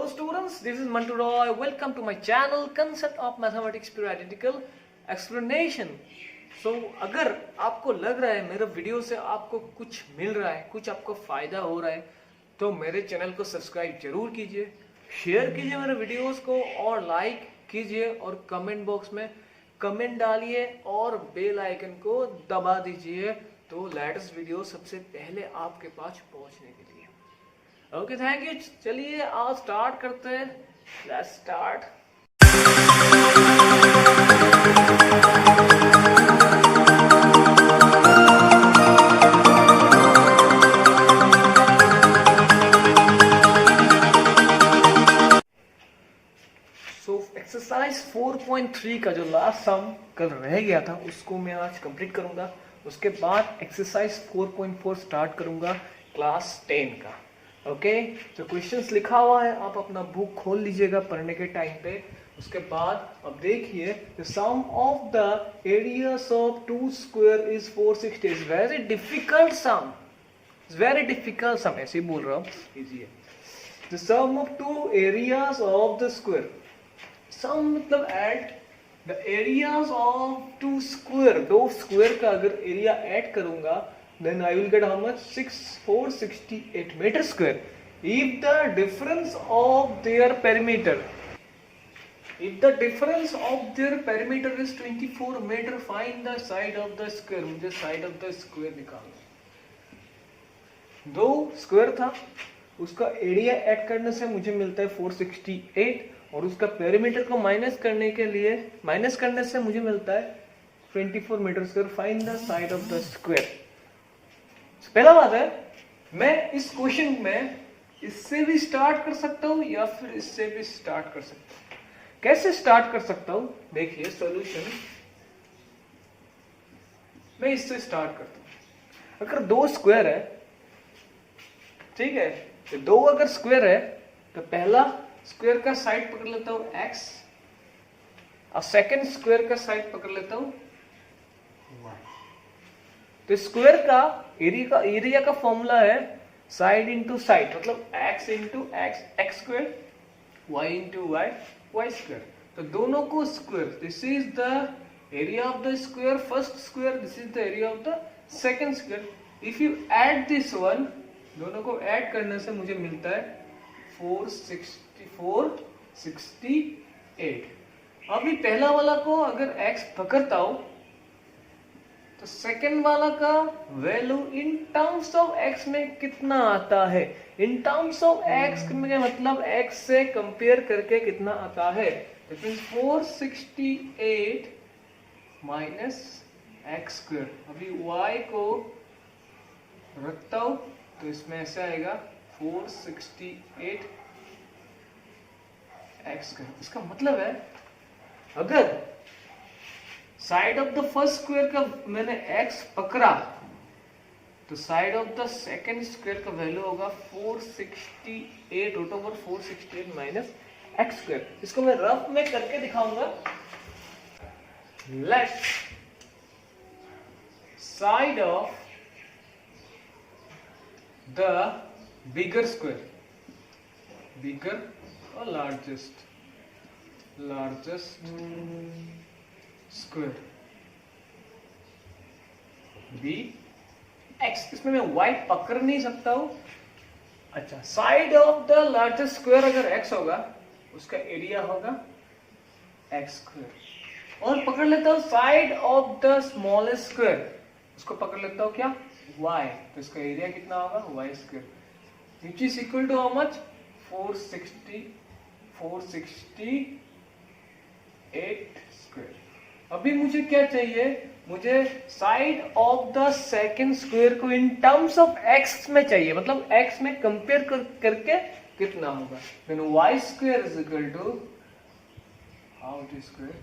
students, this is Mantu Roy. Welcome to my channel Concept of Mathematics Periodical Explanation. So अगर आपको लग रहा है मेरे वीडियो से आपको कुछ मिल रहा है, कुछ आपको फायदा हो रहा है, तो मेरे चैनल को सब्सक्राइब जरूर कीजिए, शेयर कीजिए मेरे वीडियोस को और लाइक कीजिए और कमेंट बॉक्स में कमेंट डालिए और बेल आइकन को दबा दीजिए तो लेटेस्ट वीडियो सबसे पहले आपके पास पहुंचने के लिए। Okay, thank you. चलिए आज स्टार्ट करते हैं। Let's start. सो एक्सरसाइज 4.3 का जो लास्ट सम कल रह गया था उसको मैं आज कंप्लीट करूंगा। उसके बाद एक्सरसाइज 4.4 स्टार्ट करूंगा क्लास 10 का। ओके, तो क्वेश्चंस लिखा हुआ है, आप अपना बुक खोल लीजिएगा पढ़ने के टाइम पे। उसके बाद अब देखिए, the sum of the areas of two square is 460। Is very difficult sum, very difficult sum, ऐसे ही बोल रहा हूँ, इजी है। The sum of two areas of the square, sum मतलब add the areas of two square, दो square का अगर एरिया ऐड करूंगा then I will get how much? 468 meter square. If the difference of their perimeter, is 24 meter, find the side of the square. मुझे side of the square निकालना। दो square था, उसका area add करने से मुझे मिलता है 468 और उसका पेरीमीटर को माइनस करने से मुझे मिलता है 24 metre square. Find the side of the square. पहला बात है, मैं इस क्वेश्चन में इससे भी स्टार्ट कर सकता हूं या फिर इससे भी स्टार्ट कर सकता हूं। कैसे स्टार्ट कर सकता हूं? देखिए सॉल्यूशन, मैं इससे स्टार्ट करता हूं। अगर दो स्क्वायर है, ठीक है, तो दो अगर स्क्वायर है तो पहला स्क्वायर का साइड पकड़ लेता हूं x और सेकंड स्क्वायर का साइड पकड़ लेता हूं y। तो स्क्वायर का एरिया का फॉर्मूला है साइड इंटू साइड, मतलब x into x square, y into y square. तो दोनों को square, this is the area of the square first square, this is the area of the second square. If you add this one, दोनों को add करने से मुझे मिलता है 468। अभी पहला वाला को अगर x पकड़ता हूं तो सेकेंड वाला का value in terms of x में कितना आता है। इन टर्म्स ऑफ x में मतलब x से कंपेयर करके कितना आता है। 468 माइनस एक्स स्क्वायर। अभी y को रखता हूं तो इसमें ऐसे आएगा 468 एक्स स्क्वायर। इसका मतलब है अगर side of the first square का मैंने x पकड़ा तो side of the second square का वैल्यू होगा 468 root over 468 minus x square. इसको मैं रफ में करके दिखाऊंगा। Let side of the bigger square, bigger और लार्जेस्ट स्क्वायर बी एक्स। इसमें मैं y पकड़ नहीं सकता हूं। अच्छा, side of the largest square अगर x होगा उसका एरिया होगा एक्स स्क्वायर। और पकड़ लेता हूं side of the smallest square, उसको पकड़ लेता हूं क्या, y। तो इसका एरिया कितना होगा, y square, which is equal to how much, 468 square. अभी मुझे क्या चाहिए, मुझे side of the second square को इन टर्म्स ऑफ x में चाहिए, मतलब x में कंपेयर करके कितना होगा। Then y square is equal to how it square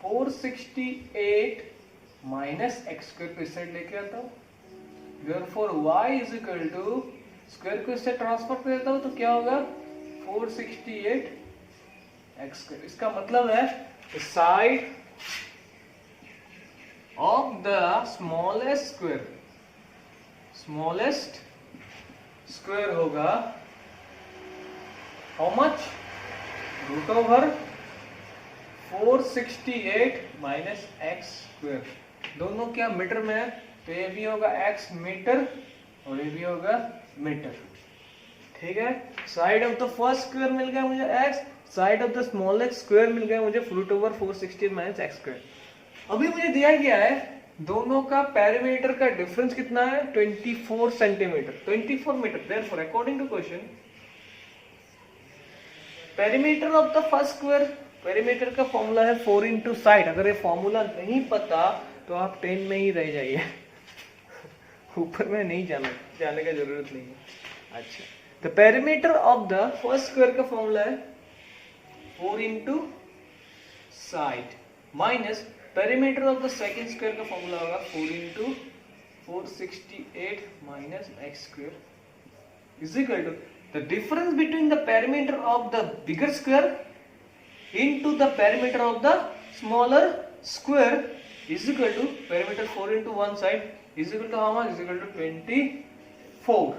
468 minus x square को इस साइड लेके आता हूं। Therefore y is equal to square को इससे ट्रांसफर कर देता हूं तो क्या होगा 468 एक्स स्क्वायर। इसका मतलब है side of the smallest square होगा how much root over 468 minus x square, दोनों क्या मीटर में है, तो ये भी होगा एक्स मीटर और ये भी होगा मीटर। ठीक है, side of the first square मिल गया मुझे x, side of the smallest square मिल गया मुझे root over 468 minus x square. अभी मुझे दिया गया है दोनों का पेरीमीटर का डिफरेंस कितना है, 24 centimetre, 24 metre. Therefore according to question, perimeter of the first square, perimeter का फॉर्मूला है 4 इंटू साइड। अगर ये फॉर्मूला नहीं पता तो आप 10 में ही रह जाइए, ऊपर में नहीं जाने का जरूरत नहीं है। अच्छा, the perimeter of the first square का फॉर्मूला है 4 into side minus perimeter of the second square का फॉर्मूला होगा 4 into 468 minus x square is equal to the difference between the perimeter of the bigger square into the perimeter of the smaller square is equal to perimeter 4 into one side is equal to how much, is equal to 24।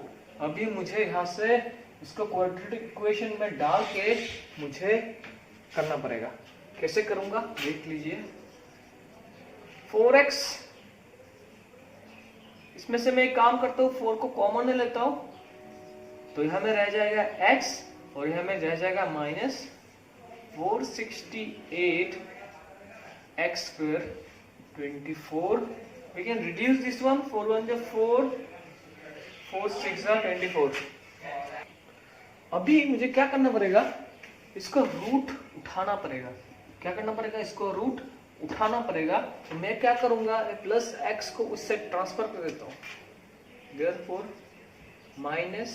अभी मुझे यहाँ से इसको quadratic equation में डाल के मुझे करना पड़ेगा। कैसे करूंगा देख लीजिए। 4x, इसमें से मैं एक काम करता हूँ, 4 को कॉमन ले लेता हूँ, तो यहाँ में रह जाएगा x और यहाँ में रह जाएगा minus 468 x square 24। we can reduce this one, 4 1 जा 4, 4 6 जा 24। अभी मुझे क्या करना पड़ेगा, इसको रूट उठाना पड़ेगा। क्या करना पड़ेगा, इसको रूट उठाना पड़ेगा। तो मैं क्या करूंगा, प्लस x को उससे ट्रांसफर कर देता हूँ, देयरफॉर माइनस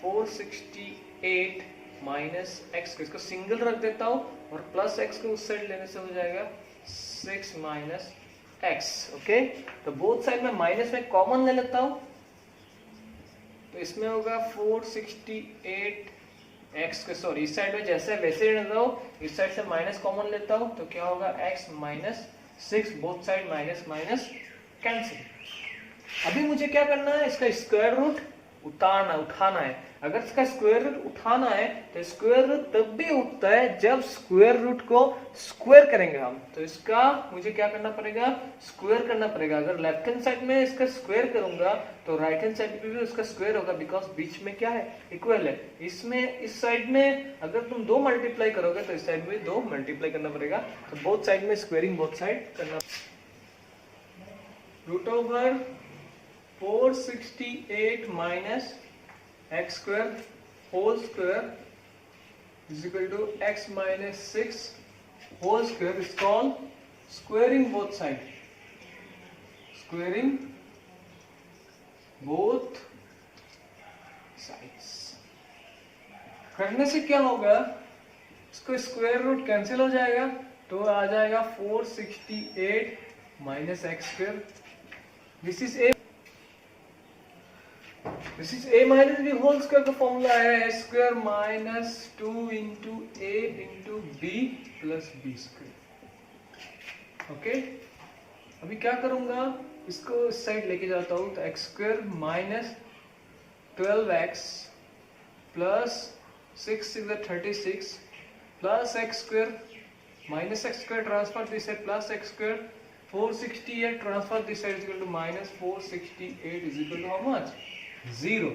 468 माइनस एक्स को इसको सिंगल रख देता हूं और प्लस एक्स को उस साइड लेने से हो जाएगा 6 माइनस एक्स। ओके, तो बोथ साइड में माइनस में कॉमन ले लेता हूं, तो इसमें होगा 468 एक्स के, सॉरी इस साइड में जैसे वैसे लेता हूं, इस साइड से माइनस कॉमन लेता हूं, तो क्या होगा x minus 6, both side minus minus cancel. अभी मुझे क्या करना है, इसका स्क्वायर रूट उठाना है। अगर इसका स्क्वायर रूट उठाना है तो स्क्वायर रूट तब भी उठता है जब स्क्वायर रूट को स्क्वायर करेंगे हम। तो इसका मुझे क्या करना पड़ेगा, स्क्वायर करना पड़ेगा। अगर लेफ्ट हैंड साइड में इसका स्क्वायर करूंगा तो राइट हैंड साइड पे भी उसका स्क्वायर होगा, बिकॉज बीच में क्या है, इक्वल है। इसमें इस साइड में अगर तुम 2 मल्टीप्लाई करोगे तो इस साइड में 2 मल्टीप्लाई करना पड़ेगा। तो बोथ साइड में स्क्वायरिंग बोथ साइड करना। Root over 468 minus x square whole square is equal to x minus 6 whole square is called squaring both sides. Squaring both sides करने से क्या होगा, इसको स्क्वायर रूट कैंसिल हो जाएगा, तो आ जाएगा 468 minus x square. This is a, this is a minus b whole square का फॉर्मूला है a square minus 2 into a into b plus b square. Okay, अभी क्या करूंगा, इसको इस साइड लेके जाता हूं, तो x square minus 12x plus 6 6 36 plus x square minus x square transfer this side plus x square 468 transfer this side is equal to minus 468 is equal to how much, 0।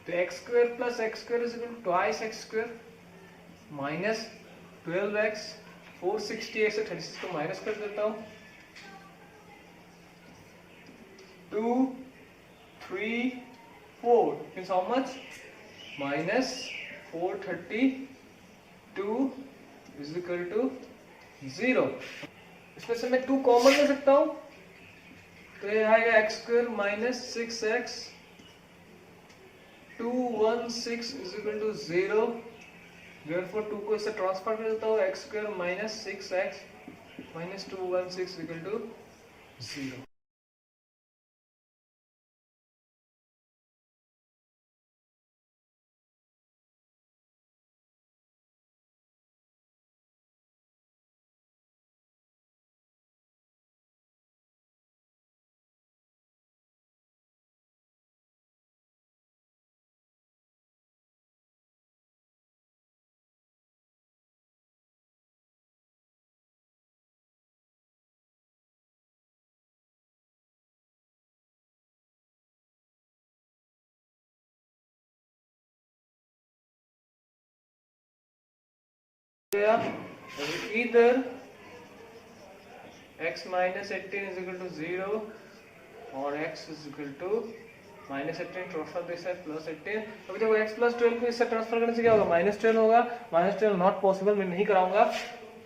तो x square plus x square is equal to twice x square minus 12x 468 से 36 को minus कर देता हूं, 2 3 4 means how much, minus 432 is equal to 0। इसमें से मैं 2 common ले सकता हूं, तो ये आएगा x square minus 6x 216 is equal to 0। Therefore 2 को इससे ट्रांसफर कर देता हूं, x square minus 6x minus 216 is equal to 0। गया इधर x minus 18 is equal to 0 और x is equal to minus 18 transfer this है प्लस 18। अभी देखो x प्लस 12 को इससे ट्रांसफर करने से क्या होगा, माइनस 12 होगा। माइनस 12 नॉट पॉसिबल, मैं नहीं कराऊंगा।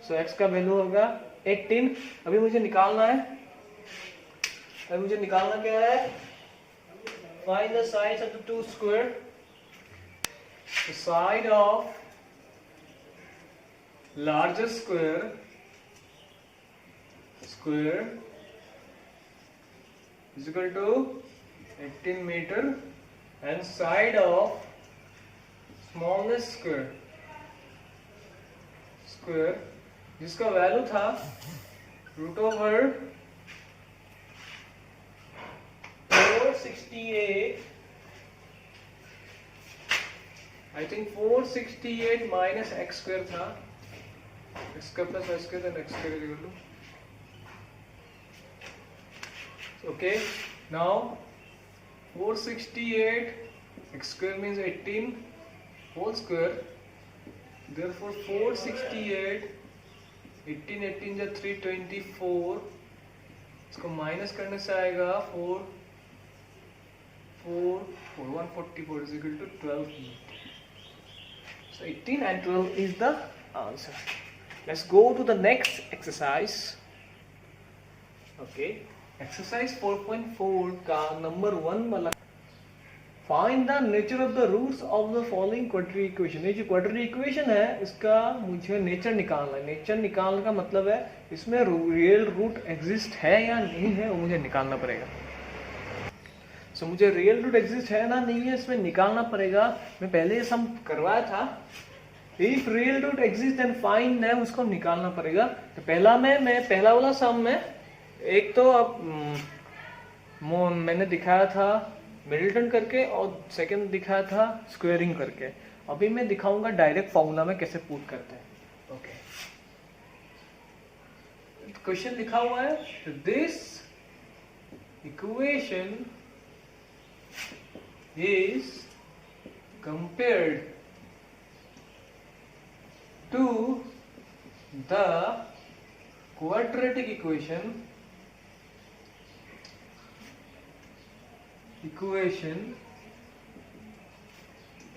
सो x का वैल्यू होगा 18। अभी मुझे निकालना है, अभी मुझे निकालना क्या है, find the sides of the two square. The side of larger square is equal to 18 meter and side of smallest square जिसका वैल्यू था root over 468, I think 468 minus x square था, x square plus y square then x square equal to, okay, now 468 x square means 18 whole square, therefore 468 18 जा 324, इसको minus करने से आएगा 144 is equal to 12 meter. So 18 and 12 is the answer. Let's go to the next exercise. Okay, exercise 4.4 का number 1 वाला, find the nature of the roots of the following quadratic equation. ये जो quadratic equation है इसका मुझे nature निकालना है। Nature निकालने का मतलब है इसमें रियल रूट एग्जिस्ट है या नहीं है, वो मुझे निकालना पड़ेगा। सो मुझे रियल रूट एग्जिस्ट है ना नहीं है इसमें निकालना पड़ेगा। मैं पहले ये सम करवाया था, if real root exist then find है, उसको निकालना पड़ेगा। तो पहला वाला सम में एक तो अब मैंने दिखाया था मिडलटन करके और सेकंड दिखाया था स्क्वेयरिंग करके। अभी मैं दिखाऊंगा डायरेक्ट फॉर्मूला में कैसे पुट करते हैं। ओके, क्वेश्चन लिखा हुआ है, this equation is compared to the quadratic equation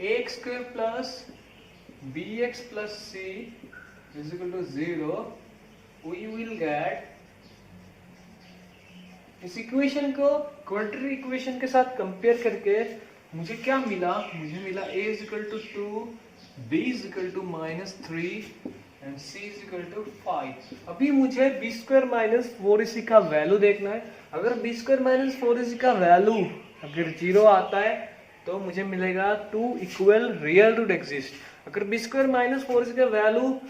ax square plus bx plus c is equal to 0, we will get इस इक्वेशन को क्वाड्रेटिक इक्वेशन के साथ कंपेयर करके मुझे क्या मिला, मुझे मिला a is equal to 2, b is equal to -3 and c is equal to 5। अभी मुझे b स्क्वायर माइनस 4ac का वैल्यू देखना है। अगर b स्क्वायर माइनस 4ac का वैल्यू अगर 0 आता है तो मुझे मिलेगा 2 इक्वल रियल रूट एग्जिस्ट। अगर b स्क्वायर माइनस 4ac का वैल्यू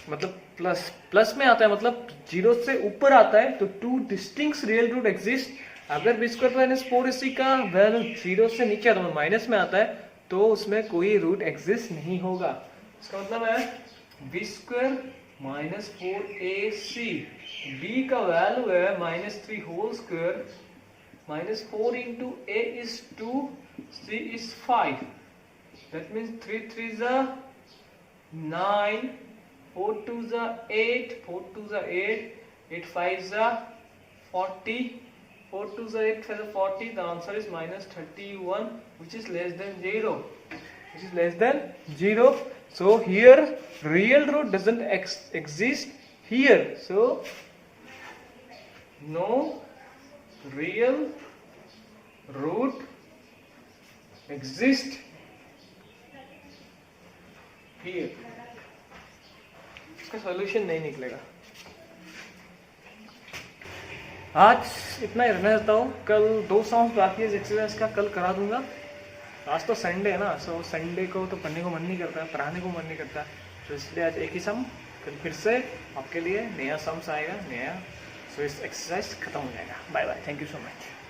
मतलब प्लस में आता है, मतलब 0 से ऊपर आता है, तो 2 डिस्टिंक्ट रियल रूट एग्जिस्ट। अगर b स्क्वायर माइनस 4ac का वैल्यू 0 से नीचे आता है, माइनस में आता है, तो उसमें कोई रूट एग्जिस्ट नहीं होगा। इसका मतलब है b square minus 4ac, b का वैल्यू है -3 whole square, -4 into a is 2, c is 5, that means 3 3s are 9, 4 2s are 8, 4 2s are 8, 8 5s are 40, 4 2s are 8, 5 are 40, the answer is -31, which is less than 0, which is less than 0. So here real root doesn't exist here, so no real root exist here. इसका solution नहीं निकलेगा। आज इतना ही रहने देता हूँ। कल 2 song बाकी है एक्सरसाइज का, कल करा दूंगा। आज तो संडे है ना, सो संडे को तो पढ़ने को मन नहीं करता, पढ़ाने को मन नहीं करता, तो इसलिए आज एक ही सम, कल फिर से आपके लिए नया सम्स आएगा, नया। सो इस एक्सरसाइज खत्म हो जाएगा। Bye bye, thank you so much.